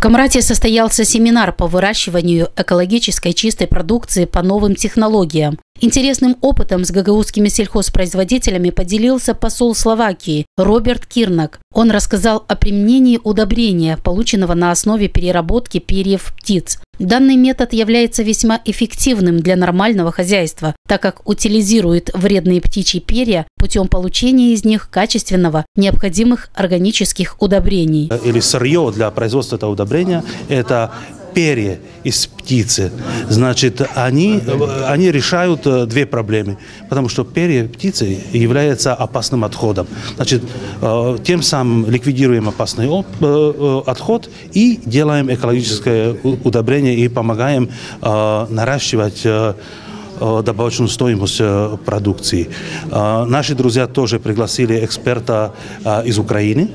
Камрате состоялся семинар по выращиванию экологической чистой продукции по новым технологиям. Интересным опытом с гагаузскими сельхозпроизводителями поделился посол Словакии Роберт Кирнак. Он рассказал о применении удобрения, полученного на основе переработки перьев птиц. Данный метод является весьма эффективным для нормального хозяйства, так как утилизирует вредные птичьи перья путем получения из них качественного, необходимых органических удобрений. Или сырье для производства этого удобрения – это перья из птицы. Значит, они решают две проблемы, потому что перья птицы являются опасным отходом. Значит, тем самым ликвидируем опасный отход и делаем экологическое удобрение и помогаем наращивать добавочную стоимость продукции. Наши друзья тоже пригласили эксперта из Украины,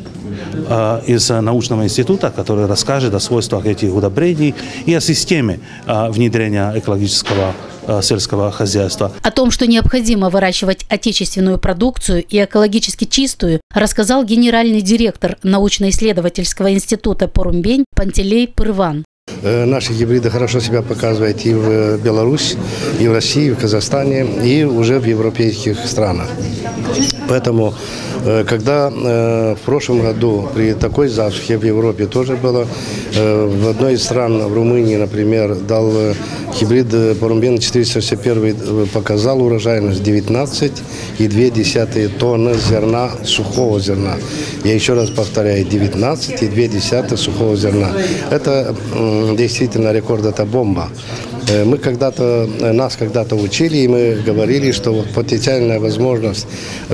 из научного института, который расскажет о свойствах этих удобрений и о системе внедрения экологического сельского хозяйства. О том, что необходимо выращивать отечественную продукцию и экологически чистую, рассказал генеральный директор научно-исследовательского института Порумбень Пантелей Пырван. Наши гибриды хорошо себя показывают и в Беларуси, и в России, и в Казахстане, и уже в европейских странах. Поэтому, когда в прошлом году при такой засухе в Европе тоже было, в одной из стран, в Румынии, например, дал гибрид Порумбен 461, показал урожайность 19,2 тонны зерна, сухого зерна. Я еще раз повторяю, 19,2 сухого зерна. Это действительно рекорд, это бомба. Нас когда-то учили, и мы говорили, что вот потенциальная возможность,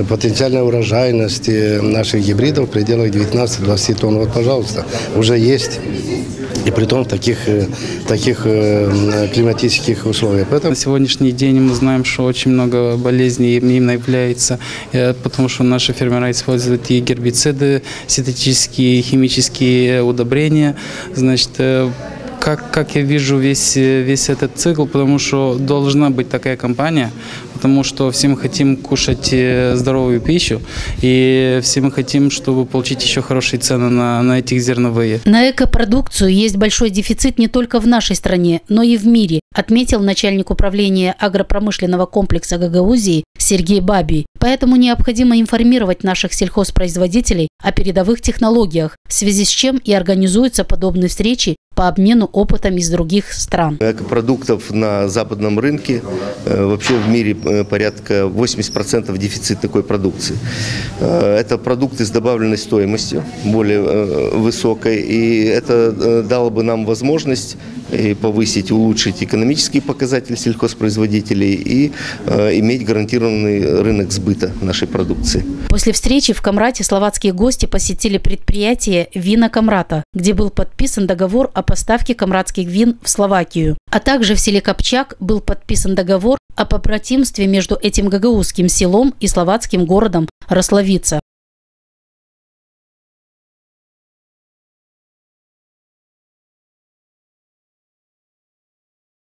потенциальная урожайность наших гибридов в пределах 19-20 тонн. Вот, пожалуйста, уже есть. И при том в таких климатических условиях. На сегодняшний день мы знаем, что очень много болезней именно является, потому что наши фермеры используют и гербициды, синтетические, химические удобрения. Значит, как я вижу весь этот цикл, потому что должна быть такая компания, потому что все мы хотим кушать здоровую пищу, и все мы хотим, чтобы получить еще хорошие цены на этих зерновые. На экопродукцию есть большой дефицит не только в нашей стране, но и в мире, отметил начальник управления агропромышленного комплекса Гагаузии Сергей Бабий. Поэтому необходимо информировать наших сельхозпроизводителей о передовых технологиях, в связи с чем и организуются подобные встречи по обмену опытом из других стран. Экопродуктов на западном рынке вообще в мире порядка 80% дефицит такой продукции. Это продукты с добавленной стоимостью, более высокой, и это дало бы нам возможность повысить, улучшить экономические показатели сельхозпроизводителей и иметь гарантированный рынок сбыта нашей продукции. После встречи в Камрате словацкие гости посетили предприятие «Вина Камрата», где был подписан договор о поставке камратских вин в Словакию. А также в селе Копчак был подписан договор о побратимстве между этим гагаузским селом и словацким городом Рославица.